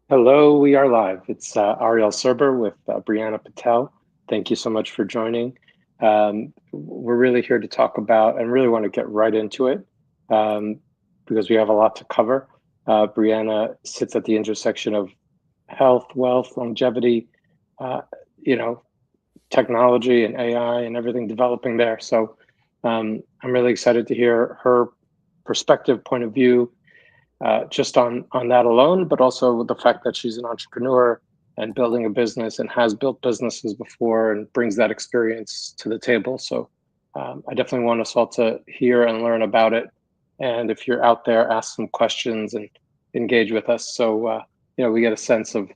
Hello, we are live. It's Ariel Serber with Breana Patel. Thank you so much for joining. We're really here to talk about and really want to get right into it um, because we have a lot to cover. Breana sits at the intersection of health, wealth, longevity, uh, you know, technology and AI and everything developing there. So I'm really excited to hear her perspective, point of view, just on that alone, but also the fact that she's an entrepreneur and building a business and has built businesses before and brings that experience to the table. So I definitely want us all to hear and learn about it. And if you're out there, ask some questions and engage with us. So we get a sense of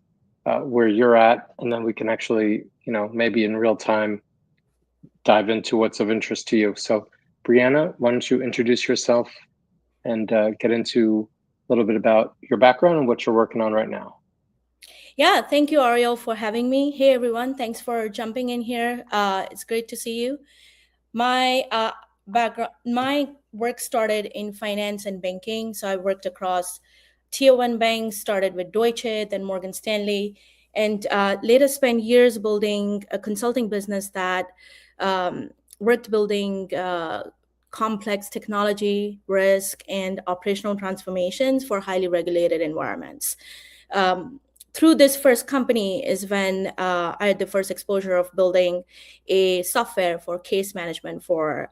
where you're at, and then we can actually, maybe in real time dive into what's of interest to you. So, Breana, why don't you introduce yourself and get into a little bit about your background and what you're working on right now. Yeah, thank you, Ariel, for having me. Hey, everyone. Thanks for jumping in here. It's great to see you. My work started in finance and banking. So I worked across tier one banks, started with Deutsche, then Morgan Stanley, and later spent years building a consulting business that um, worked building complex technology, risk, and operational transformations for highly regulated environments. Um, Through this first company is when I had the first exposure of building a software for case management for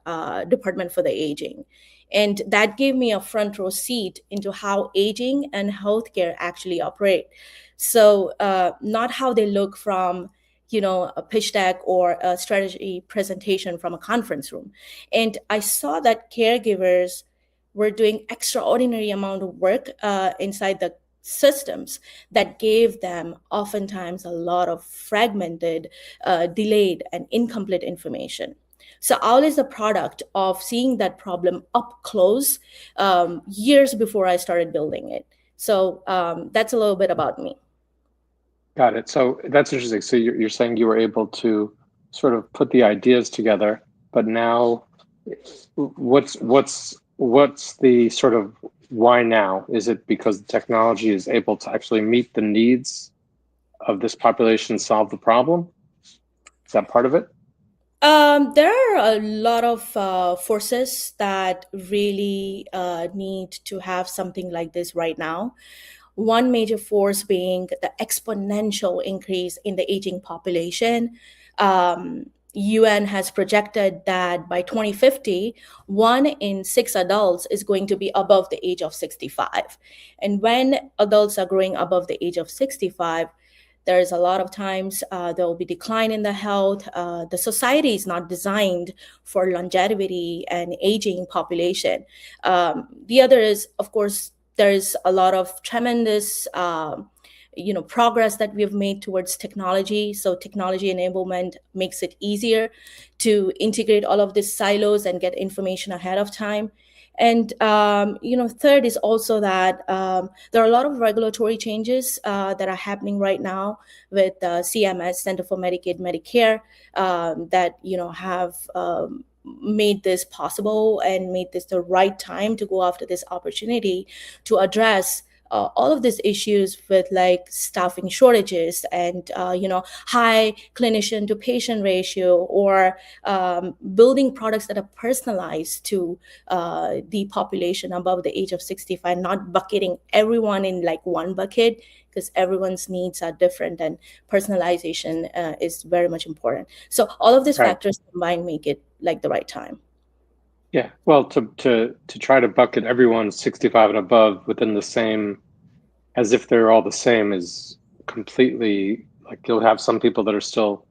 Department for the Aging. And that gave me a front row seat into how aging and healthcare actually operate. So not how they look from a pitch deck or a strategy presentation from a conference room. And I saw that caregivers were doing extraordinary amount of work inside the systems that gave them oftentimes a lot of fragmented, delayed, and incomplete information. So OWL is a product of seeing that problem up close years before I started building it. So that's a little bit about me. Got it. So that's interesting. So you're saying you were able to sort of put the ideas together, but now what's the sort of why now? Is it because the technology is able to actually meet the needs of this population, solve the problem? Is that part of it? There are a lot of forces that really need to have something like this right now. One major force being the exponential increase in the aging population. UN has projected that by 2050, 1 in 6 adults is going to be above the age of 65. And when adults are growing above the age of 65, there's a lot of times there will be decline in the health. The society is not designed for longevity and aging population. The other is, of course, there's a lot of tremendous progress that we've made towards technology. So technology enablement makes it easier to integrate all of these silos and get information ahead of time. And third is also that there are a lot of regulatory changes that are happening right now with CMS, Center for Medicaid, Medicare, that have made this possible and made this the right time to go after this opportunity to address all of these issues with like staffing shortages and high clinician to patient ratio, or building products that are personalized to the population above the age of 65, not bucketing everyone in like one bucket, because everyone's needs are different and personalization is very much important. So all of these Right. factors combined make it like the right time. Yeah. Well, to try to bucket everyone 65 and above within the same, as if they're all the same, is completely like you'll have some people that are still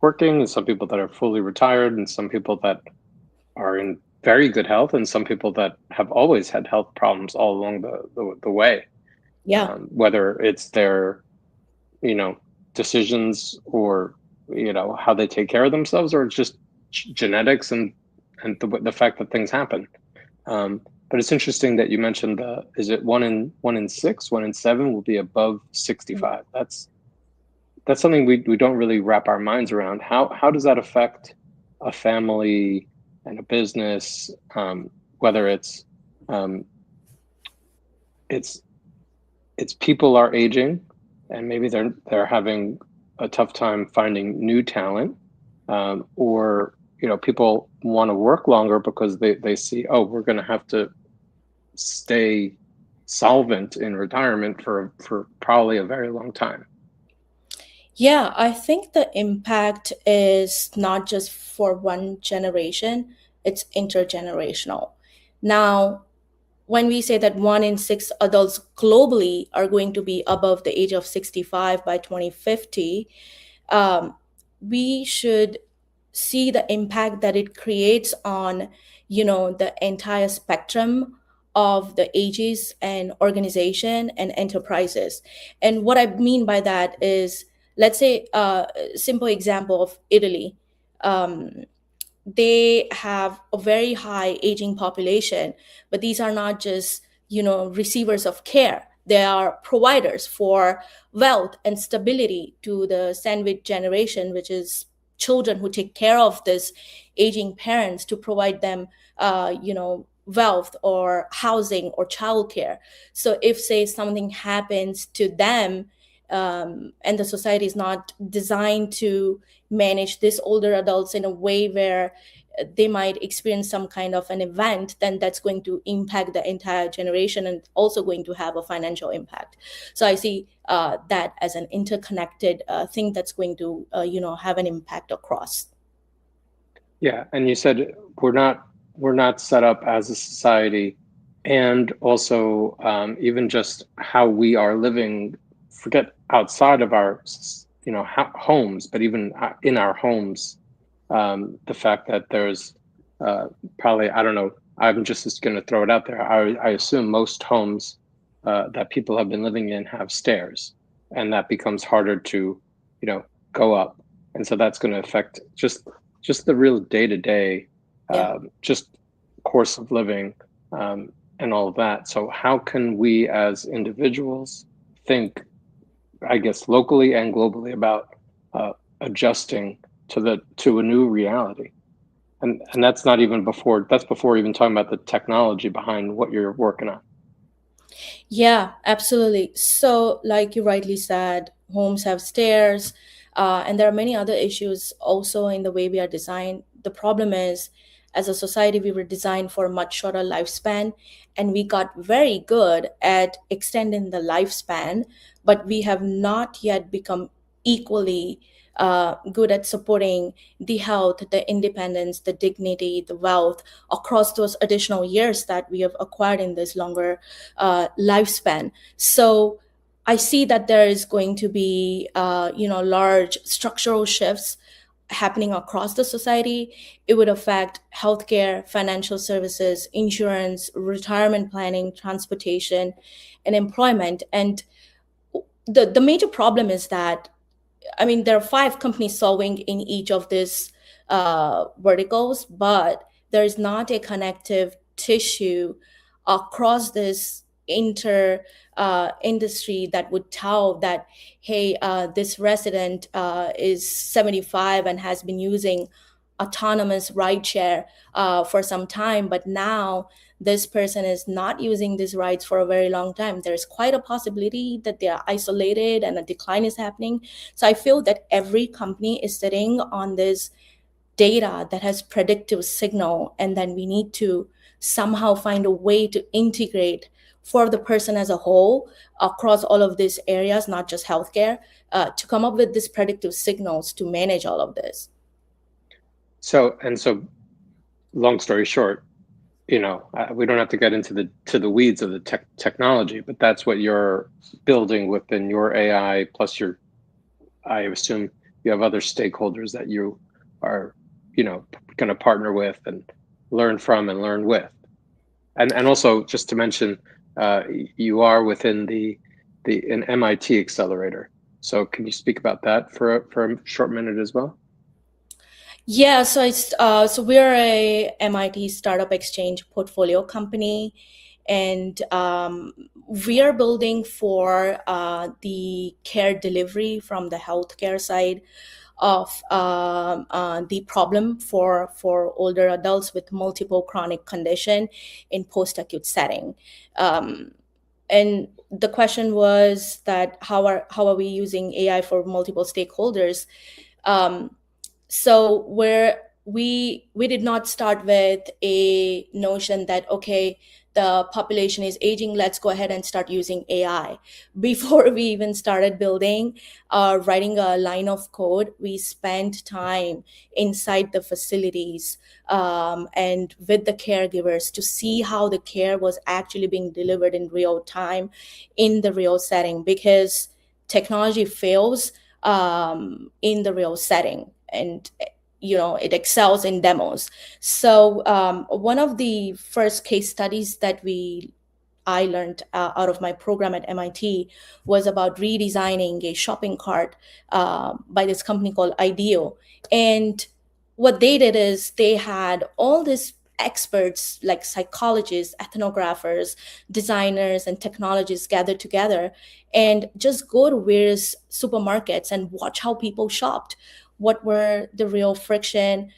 working and some people that are fully retired and some people that are in very good health and some people that have always had health problems all along the way, Yeah. whether it's their, you know, decisions or, how they take care of themselves, or it's just genetics and the fact that things happen. But it's interesting that you mentioned is it 1 in 6, 1 in 7 will be above 65. That's something we don't really wrap our minds around. How does that affect a family and a business? Whether um, it's it's people are aging, and maybe they're having a tough time finding new talent, or people want to work longer because they see, oh, we're going to have to stay solvent in retirement for probably a very long time. Yeah, I think the impact is not just for one generation, it's intergenerational. Now, when we say that 1 in 6 adults globally are going to be above the age of 65 by 2050, um, we should see the impact that it creates on the entire spectrum of the ages and organization and enterprises. And what I mean by that is, let's say a simple example of Italy. um, they have a very high aging population, but these are not just receivers of care. They are providers for wealth and stability to the sandwich generation, which is children who take care of this aging parents to provide them wealth or housing or childcare. So if, say, something happens to them, and the society is not designed to manage these older adults in a way where they might experience some kind of an event, then that's going to impact the entire generation and also going to have a financial impact. So I see that as an interconnected thing that's going to have an impact across. Yeah, and you said we're not set up as a society, and also even just how we are living. Forget outside of our homes, but even in our homes, the fact that there's probably, I don't know. I'm just going to throw it out there. I assume most homes that people have been living in have stairs, and that becomes harder to you know go up, and so that's going to affect just the real day to day, Yeah. just course of living, and all of that. So how can we as individuals think, I guess, locally and globally about uh, adjusting to a new reality? And that's not even before that's before even talking about the technology behind what you're working on. Yeah, absolutely. So, like you rightly said, homes have stairs, and there are many other issues also in the way we are designed. The problem is, as a society, we were designed for a much shorter lifespan, and we got very good at extending the lifespan, but we have not yet become equally good at supporting the health, the independence, the dignity, the wealth across those additional years that we have acquired in this longer lifespan. So I see that there is going to be large structural shifts happening across the society. It would affect healthcare, financial services, insurance, retirement planning, transportation, and employment. And the major problem is that, I mean, there are 5 companies solving in each of these verticals, but there is not a connective tissue across this inter industry that would tell that, hey, this resident is 75 and has been using autonomous rideshare for some time, but now this person is not using these rides for a very long time. There's quite a possibility that they are isolated and a decline is happening. So I feel that every company is sitting on this data that has predictive signal, and then we need to somehow find a way to integrate for the person as a whole across all of these areas, not just healthcare, to come up with these predictive signals to manage all of this. So long story short, we don't have to get into the weeds of the technology, but that's what you're building within your AI. Plus, I assume you have other stakeholders that you are, going to partner with and learn from and learn with. And also, just to mention, you are within the an MIT accelerator. So can you speak about that for a short minute as well? Yeah, so we're a MIT Startup Exchange portfolio company, and we are building for the care delivery from the healthcare side of the problem for older adults with multiple chronic condition in post acute setting. Um, And the question was that how are we using AI for multiple stakeholders? Um, so where we did not start with a notion that, okay, the population is aging, let's go ahead and start using AI. Before we even started building, writing a line of code, we spent time inside the facilities, and with the caregivers, to see how the care was actually being delivered in real time, in the real setting, because technology fails in the real setting, and it excels in demos. So one of the first case studies that we I learned out of my program at MIT was about redesigning a shopping cart by this company called IDEO. And what they did is they had all these experts like psychologists, ethnographers, designers, and technologists gathered together and just go to various supermarkets and watch how people shopped. What were the real friction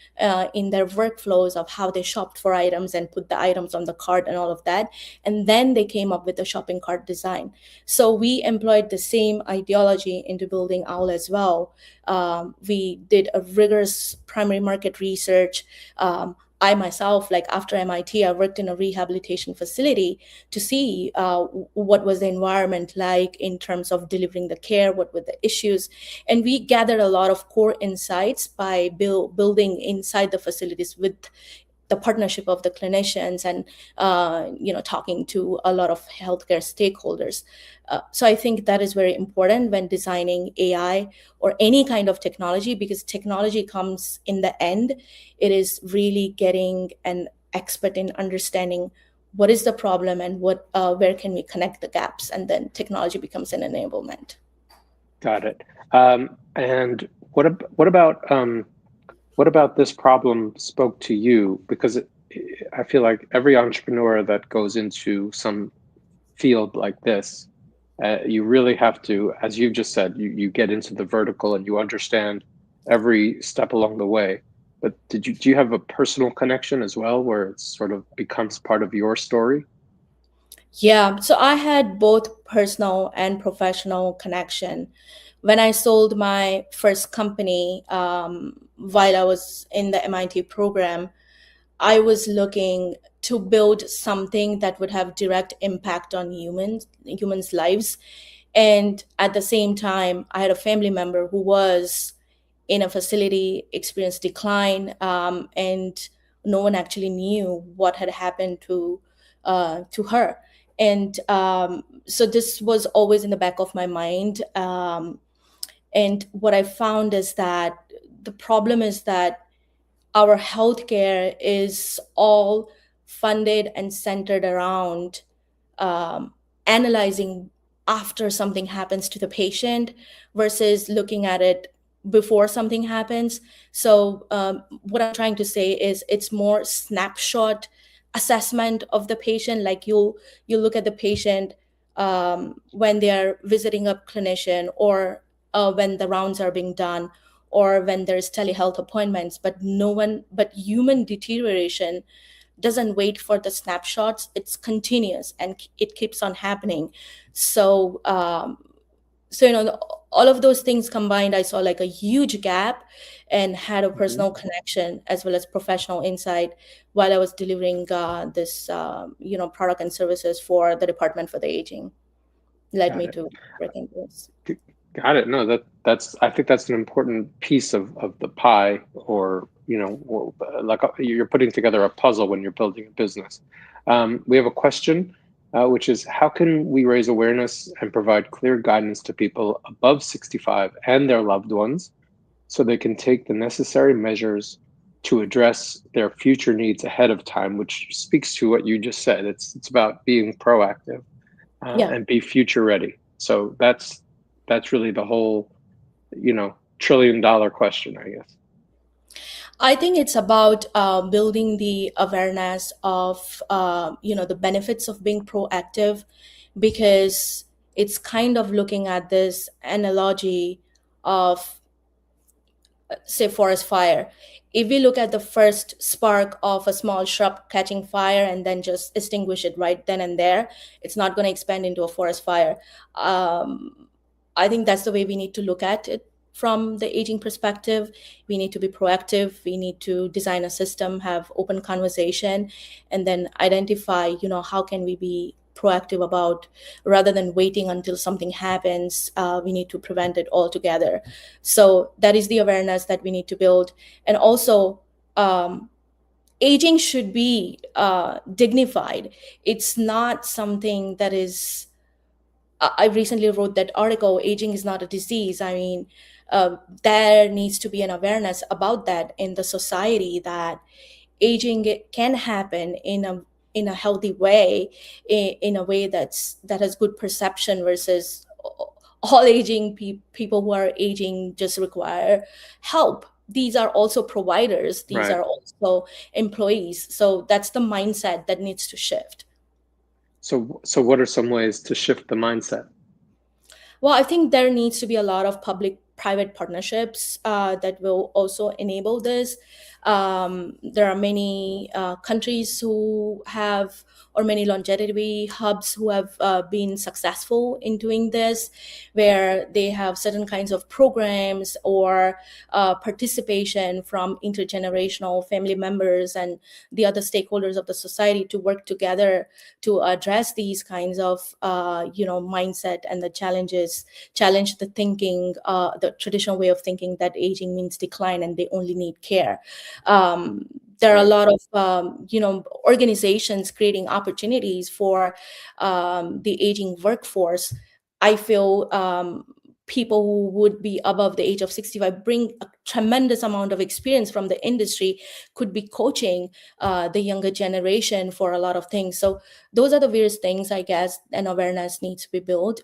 in their workflows of how they shopped for items and put the items on the cart and all of that, and then they came up with the shopping cart design. So we employed the same ideology into building OWL as well. We did a rigorous primary market research. I myself, like after MIT, I worked in a rehabilitation facility to see what was the environment like in terms of delivering the care, what were the issues, and we gathered a lot of core insights by building inside the facilities with the partnership of the clinicians, and talking to a lot of healthcare stakeholders. So I think that is very important when designing AI or any kind of technology, because technology comes in the end. It is really getting an expert in understanding what is the problem and where can we connect the gaps, and then technology becomes an enablement. Got it. And what about this problem spoke to you? Because I feel like every entrepreneur that goes into some field like this, you really have to, as you've just said, you get into the vertical and you understand every step along the way. But do you have a personal connection as well, where it sort of becomes part of your story? Yeah, so I had both personal and professional connection. When I sold my first company, while I was in the MIT program, I was looking to build something that would have direct impact on humans' lives. And at the same time, I had a family member who was in a facility, experienced decline, and no one actually knew what had happened to her. And so this was always in the back of my mind. And what I found is that the problem is that our healthcare is all funded and centered around um, analyzing after something happens to the patient versus looking at it before something happens. So, what I'm trying to say is it's more snapshot assessment of the patient. Like you look at the patient when they're visiting a clinician, or when the rounds are being done, or when there's telehealth appointments, but no one but human deterioration doesn't wait for the snapshots. It's continuous and it keeps on happening. So all of those things combined, I saw like a huge gap, and had a Mhm. personal connection as well as professional insight while I was delivering this product and services for the Department for the Aging. Led Got me it. to working this. Got it. No, that's I think that's an important piece of the pie, or like you're putting together a puzzle when you're building a business. We have a question, which is how can we raise awareness and provide clear guidance to people above 65 and their loved ones so they can take the necessary measures to address their future needs ahead of time, which speaks to what you just said. It's about being proactive Yeah. and be future ready. So that's really the whole, $1 trillion question, I guess. I think it's about building the awareness of the benefits of being proactive, because it's kind of looking at this analogy of say forest fire. If we look at the first spark of a small shrub catching fire and then just extinguish it right then and there, it's not going to expand into a forest fire. um, I think that's the way we need to look at it from the aging perspective. We need to be proactive. We need to design a system, have open conversation, and then identify, how can we be proactive about, rather than waiting until something happens. We need to prevent it altogether. So that is the awareness that we need to build. And also, um, aging should be dignified. It's not something that is, I recently wrote that article, Aging is Not a Disease. I mean, there needs to be an awareness about that in the society, that aging can happen in a healthy way, in a way that has good perception, versus all aging people who are aging just require help. These are also providers, these Right. are also employees. So that's the mindset that needs to shift. So what are some ways to shift the mindset? Well, I think there needs to be a lot of public private partnerships that will also enable this. There are many countries who have, or many longevity hubs who have been successful in doing this, where they have certain kinds of programs or participation from intergenerational family members and the other stakeholders of the society to work together to address these kinds of mindset and the challenges, challenge the thinking, the traditional way of thinking that aging means decline and they only need care. um, there are a Right. lot of organizations creating opportunities for the aging workforce. I feel people who would be above the age of 65 bring a tremendous amount of experience from the industry, could be coaching the younger generation for a lot of things. So those are the various things, I guess, and awareness needs to be built,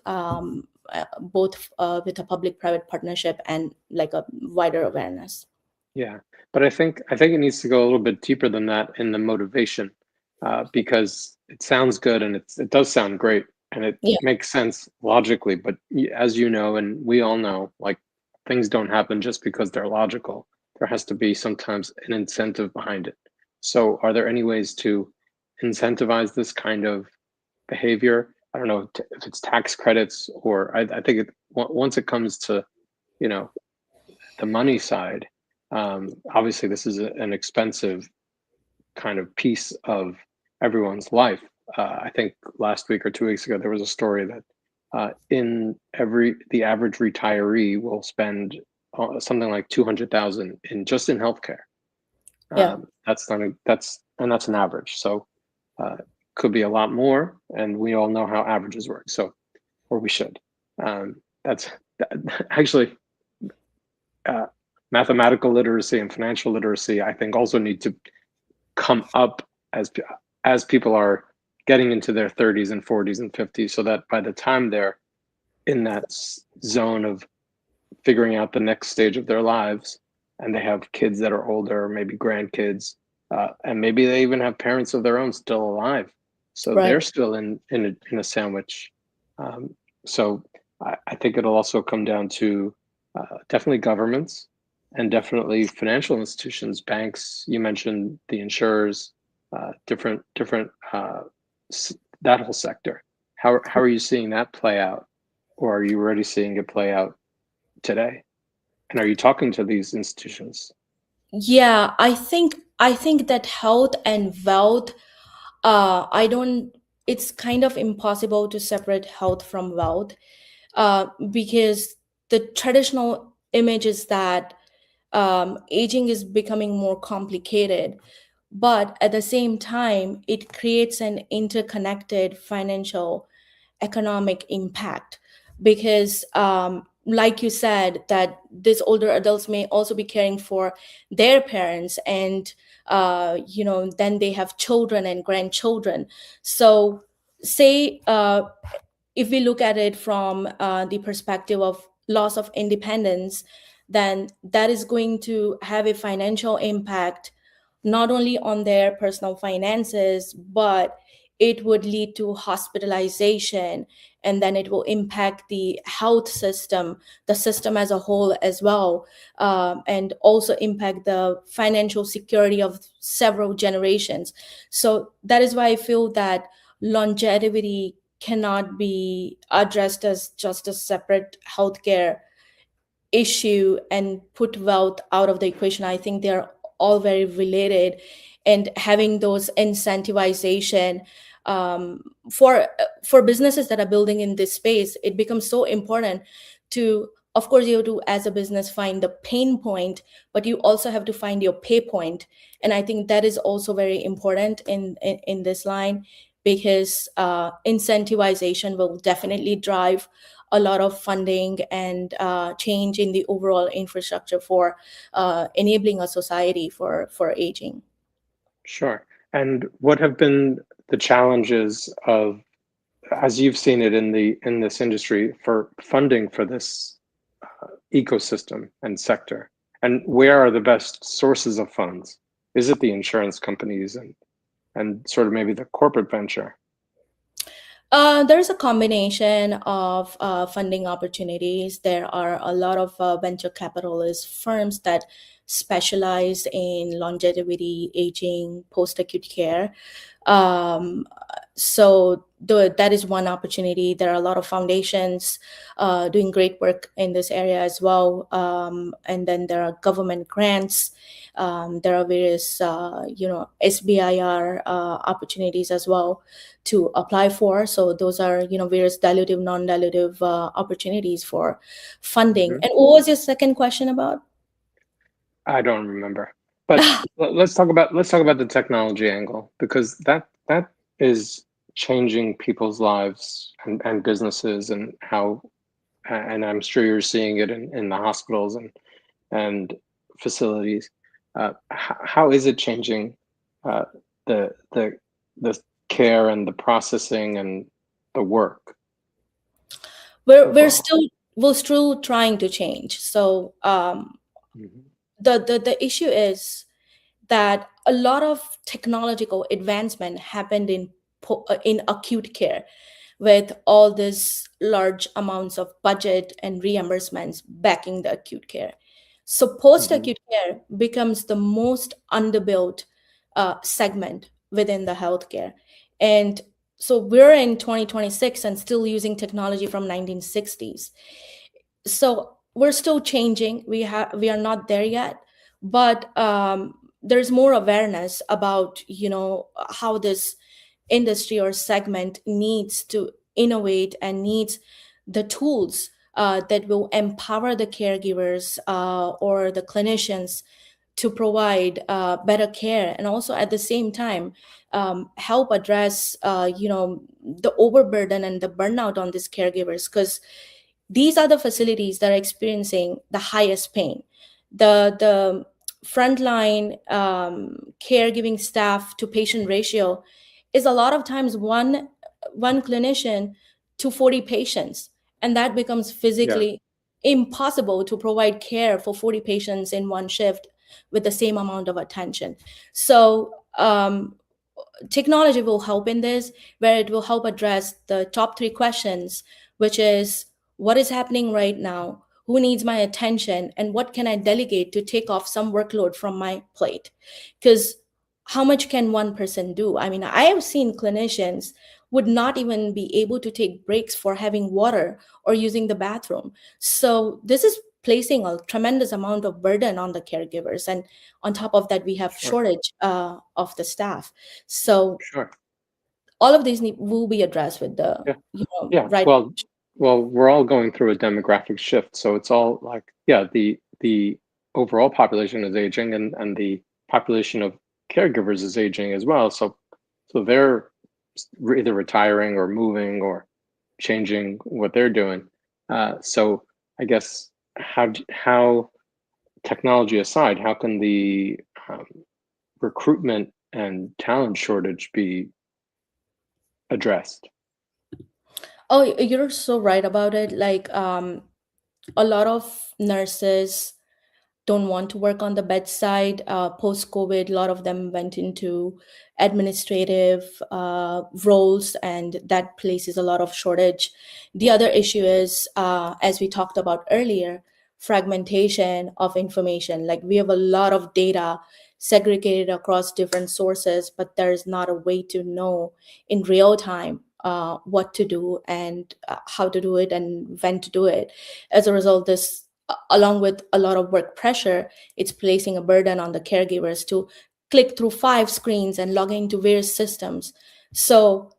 both with a public private partnership and like a wider awareness. Yeah, but I think it needs to go a little bit deeper than that in the motivation, because it sounds good and it does sound great and it Yeah. makes sense logically. But as you know, and we all know, like things don't happen just because they're logical. There has to be sometimes an incentive behind it. So, are there any ways to incentivize this kind of behavior? I don't know if it's tax credits or I think once it comes to, you know, the money side, obviously this is an expensive kind of piece of everyone's life. I think last week or 2 weeks ago there was a story that in every the average retiree will spend something like 200,000 in just in healthcare. Yeah. That's not that's an average. So uh, could be a lot more, and we all know how averages work. So or we should. That's actually uh, mathematical literacy and financial literacy, I think, also need to come up as people are getting into their 30s and 40s and 50s, so that by the time they're in that zone of figuring out the next stage of their lives, and they have kids that are older, maybe grandkids, and maybe they even have parents of their own still alive, so Right. they're still in a sandwich. Um, so I think it'll also come down to definitely governments and definitely financial institutions, banks. You mentioned the insurers, different that whole sector. How are you seeing that play out, or are you already seeing it play out today? And are you talking to these institutions? Yeah, I think that health and wealth, I don't, it's kind of impossible to separate health from wealth, because the traditional image is that aging is becoming more complicated, but at the same time it creates an interconnected financial economic impact, because like you said, that these older adults may also be caring for their parents, and then they have children and grandchildren. So say, if we look at it from the perspective of loss of independence, then that is going to have a financial impact not only on their personal finances, but it would lead to hospitalization, and then it will impact the health system, the system as a whole as well, and also impact the financial security of several generations. So that is why I feel that longevity cannot be addressed as just a separate healthcare issue and put wealth out of the equation. I think they're all very related, and having those incentivization um, for for businesses that are building in this space, it becomes so important to, of course, you have to, as a business, find the pain point, but you also have to find your pay point. And I think that is also very important in this line, because incentivization will definitely drive a lot of funding and change in the overall infrastructure for enabling a society for aging. Sure. And what have been the challenges of, as you've seen it in this industry, for funding for this ecosystem and sector? And where are the best sources of funds? Is it the insurance companies and sort of maybe the corporate venture? There's a combination of funding opportunities. There are a lot of venture capitalist firms that specialize in longevity, aging, post acute care. Um, that is one opportunity. There are a lot of foundations doing great work in this area as well. And then there are government grants. There are various, SBIR opportunities as well to apply for. So those are, various dilutive, non-dilutive opportunities for funding. Mhm. And what was your second question about? I don't remember. But let's talk about the technology angle, because that is changing people's lives and businesses and how, and I'm sure you're seeing it in the hospitals and facilities. How is it changing uh, the care and the processing and the work We're we're overall? still we're still trying to change. So Mhm. the issue is that a lot of technological advancement happened in acute care, with all these large amounts of budget and reimbursements backing the acute care. So post Mhm. acute care becomes the most underbuilt segment within the healthcare. And so we're in 2026 and still using technology from 1960s. So we're still changing. We are not there yet, but there's more awareness about, how this industry or segment needs to innovate and needs the tools that will empower the caregivers or the clinicians to provide better care, and also at the same time help address the overburden and the burnout on these caregivers, because these are the facilities that are experiencing the highest pain. The frontline caregiving staff to patient ratio is a lot of times one clinician to 40 patients, and that becomes Yeah, physically impossible to provide care for 40 patients in one shift with the same amount of attention. So technology will help in this, where it will help address the top three questions, which is what is happening right now, who needs my attention, and what can I delegate to take off some workload from my plate. Because how much can one person do? I mean, I have seen clinicians would not even be able to take breaks for having water or using the bathroom. So this is placing a tremendous amount of burden on the caregivers, and on top of that we have sure. shortage of the staff. So Sure. all of these will be addressed with the Yeah. Yeah. right. Well, we're all going through a demographic shift, so it's all like, yeah, the overall population is aging and the population of caregivers is aging as well. So they're either retiring or moving or changing what they're doing. So I guess how technology aside, how can the um, recruitment and talent shortage be addressed? Oh, you're so right about it. Like a lot of nurses don't want to work on the bedside. Post COVID, a lot of them went into administrative roles, and that places a lot of shortage. The other issue is, as we talked about earlier, fragmentation of information. Like we have a lot of data segregated across different sources, but there's not a way to know in real time what to do and how to do it and when to do it. As a result, this along with a lot of work pressure, it's placing a burden on the caregivers to click through 5 screens and log into various systems. So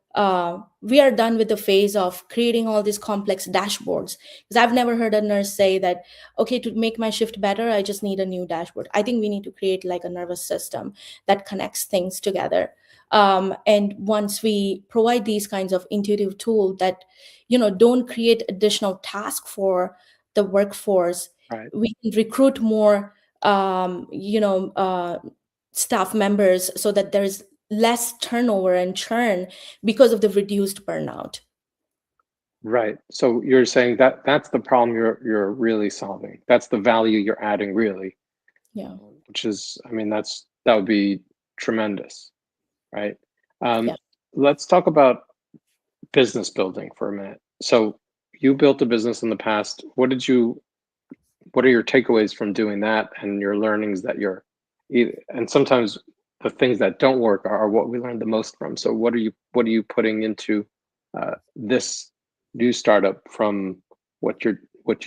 we are done with the phase of creating all these complex dashboards. Because I've never heard a nurse say that, okay, to make my shift better, I just need a new dashboard. I think we need to create like a nervous system that connects things together. And once we provide these kinds of intuitive tools that, don't create additional tasks for the workforce, Right. we can recruit more staff members so that there's less turnover and churn because of the reduced burnout. Right. So you're saying that that's the problem you're really solving. That's the value you're adding really, Yeah. which is, I mean, that would be tremendous, right? Um, Yeah. let's talk about business building for a minute. So you built a business in the past. What are your takeaways from doing that and your learnings that and sometimes the things that don't work are what we learned the most from. So what are you putting into this new startup from what you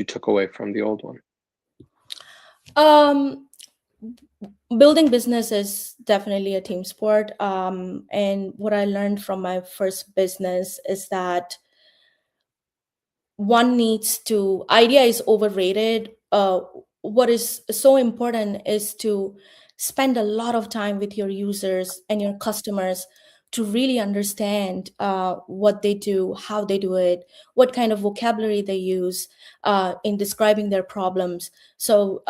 took away from the old one? um Building business is definitely a team sport. And what I learned from my first business is that one needs to idea is overrated. What is so important is to spend a lot of time with your users and your customers to really understand what they do, how they do it, what kind of vocabulary they use in describing their problems. So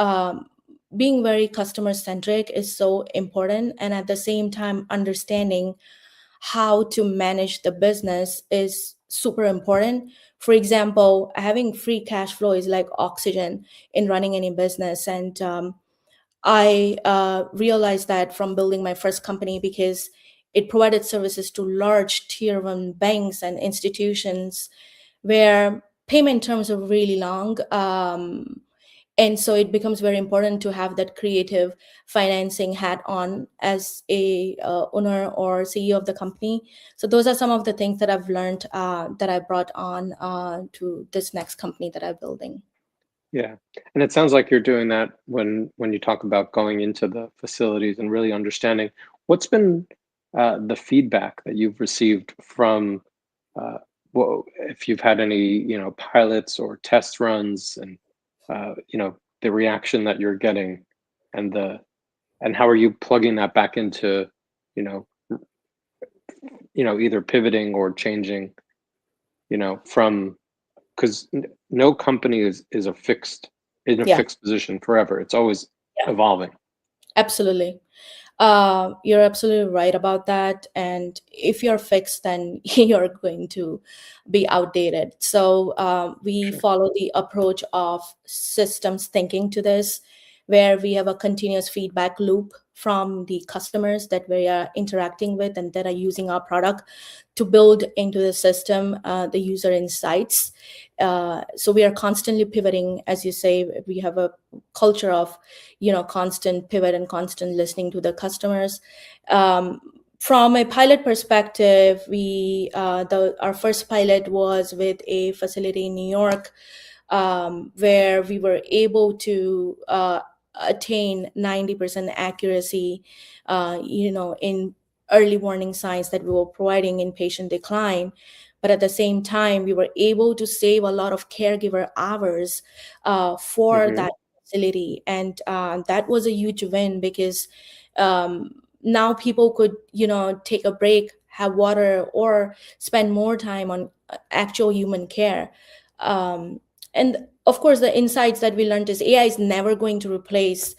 being very customer centric is so important, and at the same time understanding how to manage the business is super important. For example, having free cash flow is like oxygen in running any business. And I realized that from building my first company, because it provided services to large tier one banks and institutions where payment terms are really long. And so it becomes very important to have that creative financing hat on as a owner or CEO of the company. So those are some of the things that I've learned that I brought on to this next company that I'm building. Yeah. And it sounds like you're doing that when you talk about going into the facilities and really understanding what's been the feedback that you've received from well, if you've had any, pilots or test runs and the reaction that you're getting and the and how are you plugging that back into, you know, either pivoting or changing, from because no company is a fixed in a Yeah, fixed position forever. It's always yeah, evolving. absolutely. You're absolutely right about that. And if you're fixed, then you're going to be outdated. So we Sure. follow the approach of systems thinking to this, where we have a continuous feedback loop from the customers that we are interacting with and that are using our product to build into the system the user insights. So we are constantly pivoting, as you say. We have a culture of constant pivot and constant listening to the customers. um, from a pilot perspective, we our first pilot was with a facility in New York, where we were able to attain 90% accuracy in early warning signs that we were providing in patient decline. But at the same time, we were able to save a lot of caregiver hours for Hmm. that facility. And that was a huge win, because now people could take a break, have water, or spend more time on actual human care. Um, and of course, the insights that we learned is AI is never going to replace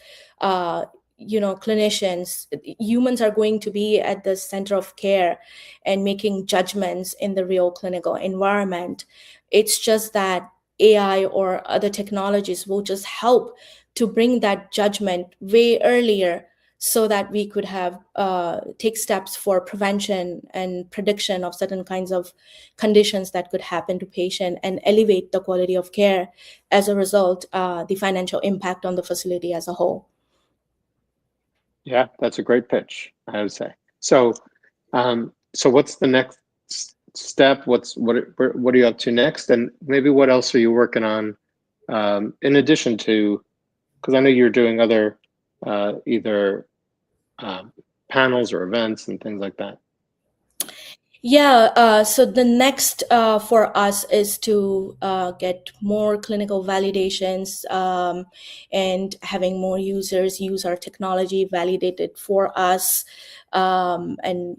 clinicians. Humans are going to be at the center of care and making judgments in the real clinical environment. It's just that AI or other technologies will just help to bring that judgment way earlier so that we could have take steps for prevention and prediction of certain kinds of conditions that could happen to patient and elevate the quality of care, as a result the financial impact on the facility as a whole. Yeah, that's a great pitch, I would say. So, so what's the next step? What are you up to next? And maybe what else are you working on in addition to, because I know you're doing other either um, panels or events and things like that. Yeah, so the next for us is to get more clinical validations, and having more users use our technology, validate it for us, and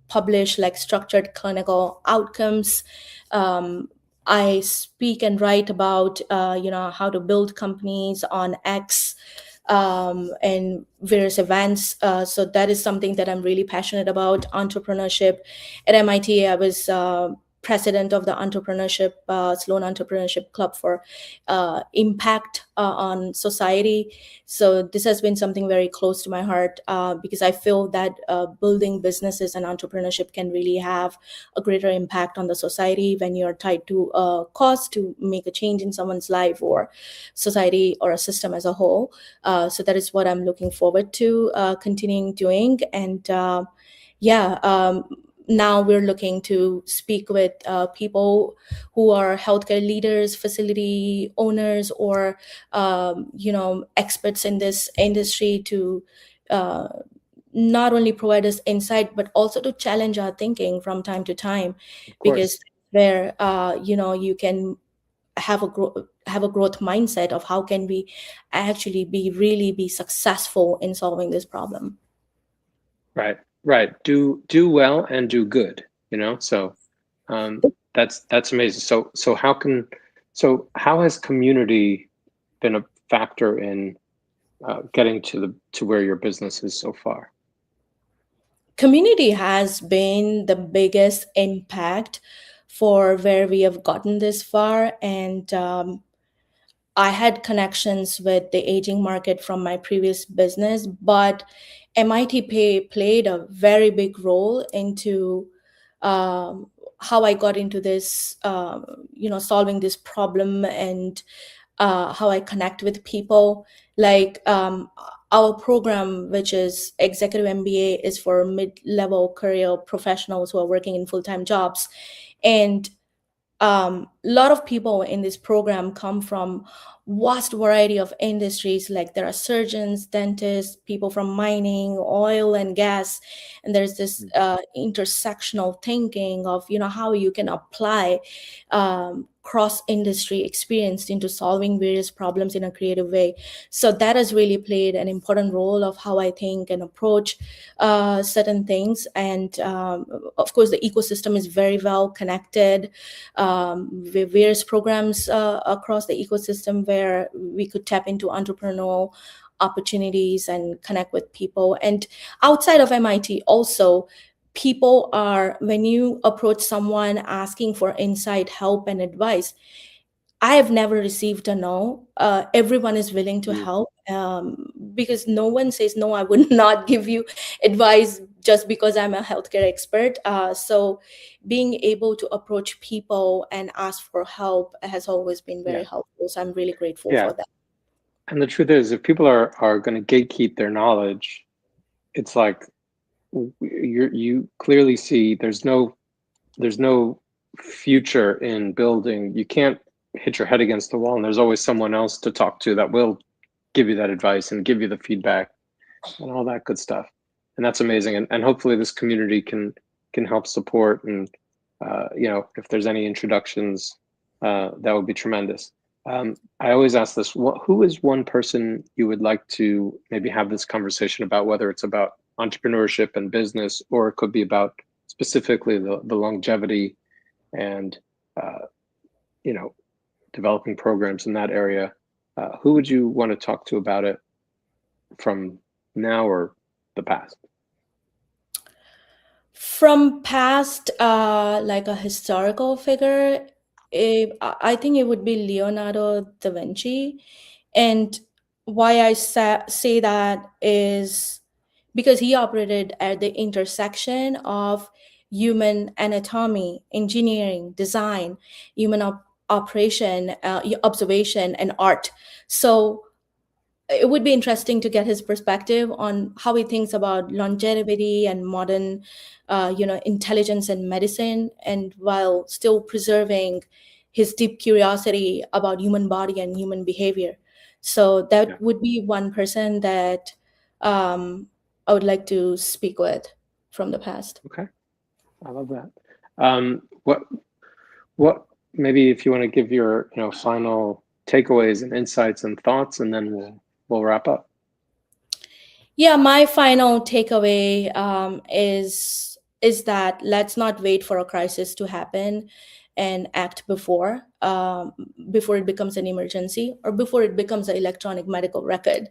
publish like structured clinical outcomes. Um, I speak and write about how to build companies on X, and various events. So that is something that I'm really passionate about. Entrepreneurship at MIT, I was president of the entrepreneurship Sloan Entrepreneurship Club for impact on society. So this has been something very close to my heart, because I feel that building businesses and entrepreneurship can really have a greater impact on the society when you're tied to a cause to make a change in someone's life or society or a system as a whole. So that is what I'm looking forward to continuing doing. And yeah, now we're looking to speak with people who are healthcare leaders, facility owners, or experts in this industry to uh, not only provide us insight but also to challenge our thinking from time to time, Of because course. where you can have a growth mindset of how can we actually be successful in solving this problem. Right, right. Do well and do good, you know? So um, that's amazing. So how has community been a factor in getting to where your business is so far? Community has been the biggest impact for where we have gotten this far. And I had connections with the aging market from my previous business, but played a very big role into how I got into this, solving this problem, and how I connect with people. Like our program, which is Executive MBA, is for mid-level career professionals who are working in full-time jobs. And a lot of people in this program come from vast variety of industries. Like there are surgeons, dentists, people from mining, oil and gas, and there's this intersectional thinking of how you can apply cross industry experience into solving various problems in a creative way. So that has really played an important role of how I think and approach certain things. And of course the ecosystem is very well connected, with various programs across the ecosystem where we could tap into entrepreneurial opportunities and connect with people. And outside of MIT also, people are, when you approach someone asking for insight, help and advice, I have never received a no. Everyone is willing to Mm, help, because no one says no. I would not give you advice just because I'm a healthcare expert. So, being able to approach people and ask for help has always been very yeah, helpful. So I'm really grateful yeah. for that. And the truth is, if people are going to gatekeep their knowledge, it's like you clearly see there's no future in building. You can't hit your head against the wall, and there's always someone else to talk to that will give you that advice and give you the feedback and all that good stuff. And that's amazing. And hopefully this community can help support. And if there's any introductions, that would be tremendous. I always ask this: who is one person you would like to maybe have this conversation about, whether it's about entrepreneurship and business, or it could be about specifically the longevity and uh, you know developing programs in that area. Who would you want to talk to about it from now or the past? From past, like a historical figure, I think it would be Leonardo da Vinci. And why I say that is because he operated at the intersection of human anatomy, engineering, design, human operation, observation, and art. So it would be interesting to get his perspective on how he thinks about longevity and modern intelligence and medicine, and while still preserving his deep curiosity about human body and human behavior. So Yeah. that would be one person that um, I would like to speak with from the past. Okay. I love that. What maybe if you want to give your, final takeaways and insights and thoughts, and then we'll wrap up. Yeah, my final takeaway is that let's not wait for a crisis to happen and act before it becomes an emergency or before it becomes an electronic medical record.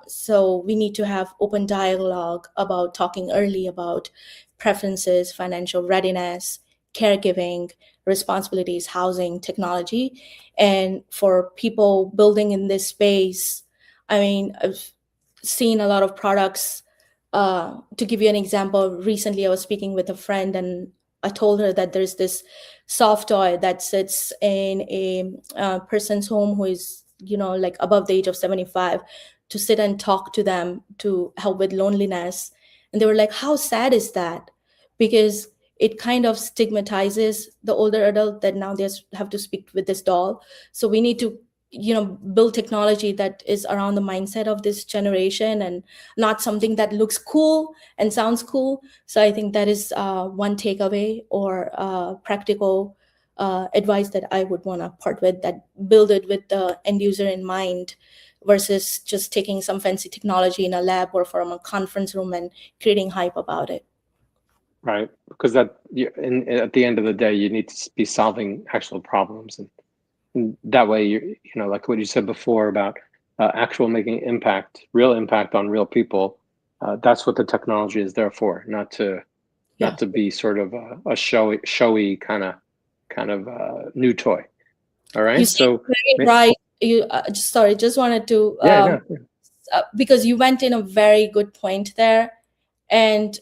So we need to have open dialogue about talking early about preferences, financial readiness, caregiving, responsibilities, housing, technology, and for people building in this space. I mean, seen a lot of products. To give you an example, recently I was speaking with a friend and I told her that there's this soft toy that sits in a person's home who is, like above the age of 75, to sit and talk to them to help with loneliness. And they were like, how sad is that? Because it kind of stigmatizes the older adult that now they have to speak with this doll. So we need to build technology that is around the mindset of this generation and not something that looks cool and sounds cool. So I think that is one takeaway or practical advice that I would want to part with, that build it with the end user in mind versus just taking some fancy technology in a lab or from a conference room and creating hype about it. Right. Because at the end of the day, you need to be solving actual problems, and that way like what you said before about actual making impact, real impact on real people. That's what the technology is there for, Yeah. not to be sort of a showy kind of new toy. All You right. seem So very right. Sorry, just wanted to yeah, no, yeah, because you went in a very good point there. And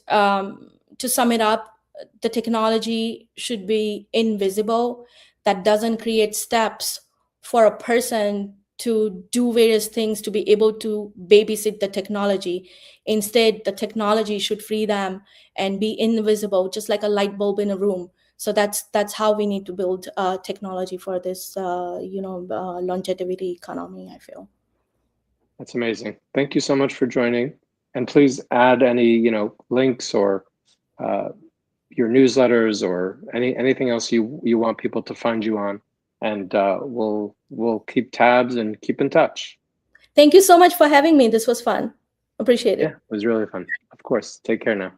to sum it up, the technology should be invisible. That doesn't create steps for a person to do various things to be able to babysit the technology. Instead, the technology should free them and be invisible, just like a light bulb in a room. So that's how we need to build technology for this, longevity economy, I feel. that's amazing. Thank you so much for joining, and please add any links or uh, your newsletters or anything else you want people to find you on, and we'll keep tabs and keep in touch. Thank you so much for having me. This was fun. Appreciate Yeah, it. it was really fun. Of course. Take care now.